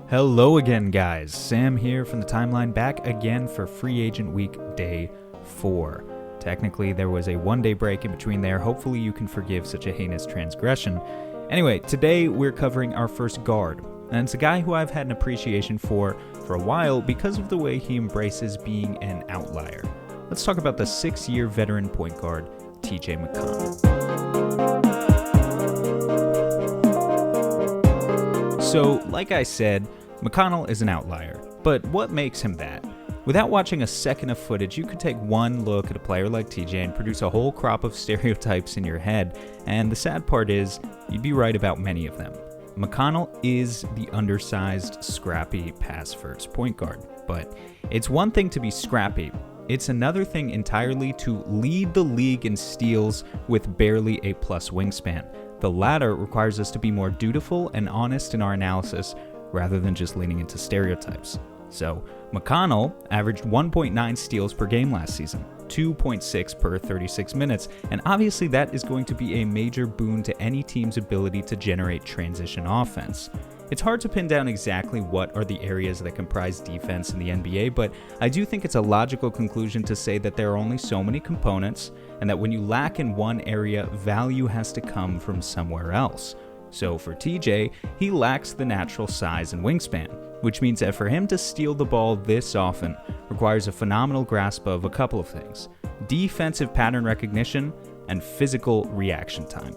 Hello again, guys. Sam here from the timeline, back again for Free Agent Week Day 4. Technically, there was a one-day break in between there. Hopefully you can forgive such a heinous transgression. Anyway, today we're covering our first guard, and it's a guy who I've had an appreciation for a while because of the way he embraces being an outlier. Let's talk about the 6-year veteran point guard, TJ McConnell. So, like I said, McConnell is an outlier, but what makes him that? Without watching a second of footage, you could take one look at a player like TJ and produce a whole crop of stereotypes in your head, and the sad part is, you'd be right about many of them. McConnell is the undersized, scrappy, pass-first point guard, but it's one thing to be scrappy. It's another thing entirely to lead the league in steals with barely a plus wingspan. The latter requires us to be more dutiful and honest in our analysis, rather than just leaning into stereotypes. So, McConnell averaged 1.9 steals per game last season, 2.6 per 36 minutes, and obviously that is going to be a major boon to any team's ability to generate transition offense. It's hard to pin down exactly what are the areas that comprise defense in the NBA, but I do think it's a logical conclusion to say that there are only so many components, and that when you lack in one area, value has to come from somewhere else. So for TJ, he lacks the natural size and wingspan, which means that for him to steal the ball this often requires a phenomenal grasp of a couple of things: defensive pattern recognition and physical reaction time.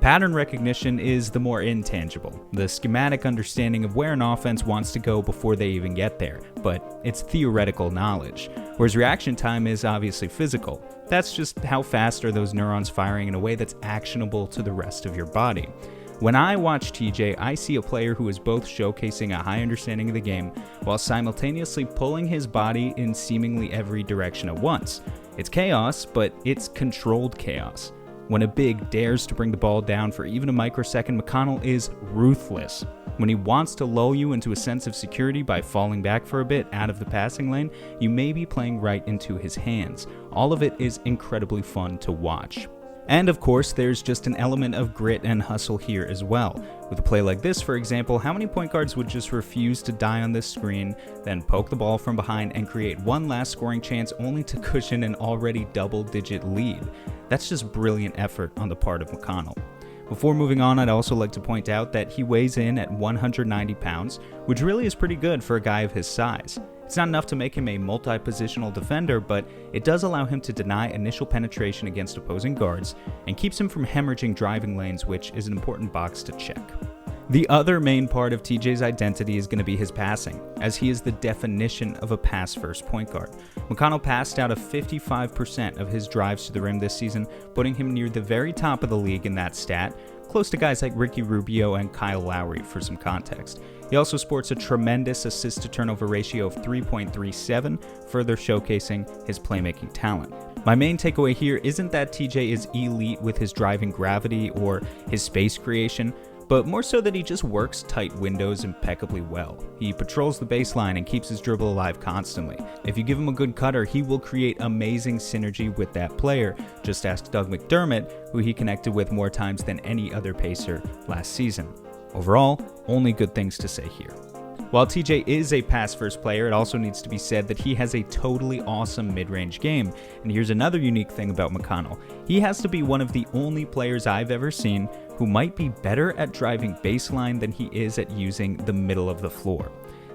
Pattern recognition is the more intangible, the schematic understanding of where an offense wants to go before they even get there, but it's theoretical knowledge, whereas reaction time is obviously physical. That's just how fast are those neurons firing in a way that's actionable to the rest of your body. When I watch TJ, I see a player who is both showcasing a high understanding of the game while simultaneously pulling his body in seemingly every direction at once. It's chaos, but it's controlled chaos. When a big dares to bring the ball down for even a microsecond, McConnell is ruthless. When he wants to lull you into a sense of security by falling back for a bit out of the passing lane, you may be playing right into his hands. All of it is incredibly fun to watch. And of course, there's just an element of grit and hustle here as well. With a play like this, for example, how many point guards would just refuse to die on this screen, then poke the ball from behind and create one last scoring chance only to cushion an already double-digit lead? That's just brilliant effort on the part of McConnell. Before moving on, I'd also like to point out that he weighs in at 190 pounds, which really is pretty good for a guy of his size. It's not enough to make him a multi-positional defender, but it does allow him to deny initial penetration against opposing guards and keeps him from hemorrhaging driving lanes, which is an important box to check. The other main part of TJ's identity is going to be his passing, as he is the definition of a pass-first point guard. McConnell passed out of 55% of his drives to the rim this season, putting him near the very top of the league in that stat, close to guys like Ricky Rubio and Kyle Lowry for some context. He also sports a tremendous assist-to-turnover ratio of 3.37, further showcasing his playmaking talent. My main takeaway here isn't that TJ is elite with his driving gravity or his space creation, but more so that he just works tight windows impeccably well. He patrols the baseline and keeps his dribble alive constantly. If you give him a good cutter, he will create amazing synergy with that player. Just ask Doug McDermott, who he connected with more times than any other Pacer last season. Overall, only good things to say here. While TJ is a pass-first player, it also needs to be said that he has a totally awesome mid-range game. And here's another unique thing about McConnell. He has to be one of the only players I've ever seen who might be better at driving baseline than he is at using the middle of the floor.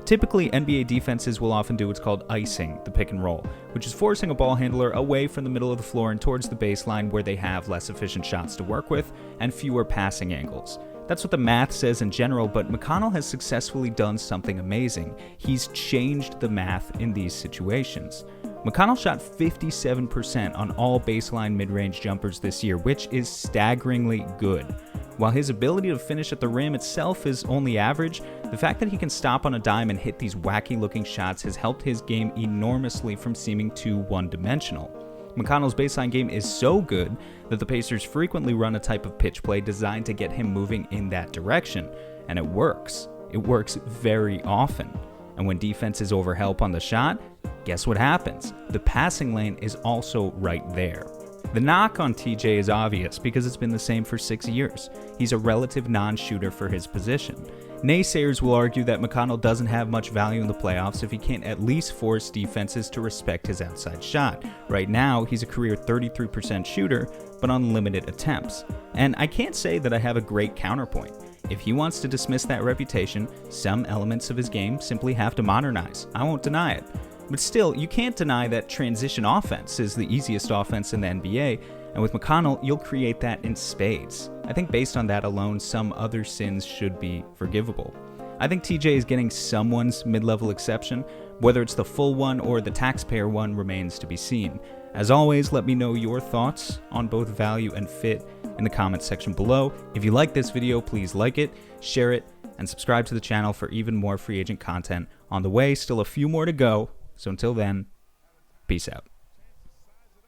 Typically, NBA defenses will often do what's called icing the pick and roll, which is forcing a ball handler away from the middle of the floor and towards the baseline where they have less efficient shots to work with and fewer passing angles. That's what the math says in general, but McConnell has successfully done something amazing. He's changed the math in these situations. McConnell shot 57% on all baseline mid-range jumpers this year, which is staggeringly good. While his ability to finish at the rim itself is only average, the fact that he can stop on a dime and hit these wacky-looking shots has helped his game enormously from seeming too one-dimensional. McConnell's baseline game is so good that the Pacers frequently run a type of pitch play designed to get him moving in that direction, and it works. It works very often. And when defense is over help on the shot, guess what happens? The passing lane is also right there. The knock on TJ is obvious because it's been the same for 6 years. He's a relative non-shooter for his position. Naysayers will argue that McConnell doesn't have much value in the playoffs if he can't at least force defenses to respect his outside shot. Right now, he's a career 33% shooter, but on limited attempts. And I can't say that I have a great counterpoint. If he wants to dismiss that reputation, some elements of his game simply have to modernize. I won't deny it. But still, you can't deny that transition offense is the easiest offense in the NBA, and with McConnell, you'll create that in spades. I think based on that alone, some other sins should be forgivable. I think TJ is getting someone's mid-level exception. Whether it's the full one or the taxpayer one remains to be seen. As always, let me know your thoughts on both value and fit in the comments section below. If you like this video, please like it, share it, and subscribe to the channel for even more free agent content on the way. Still a few more to go. So until then, peace out.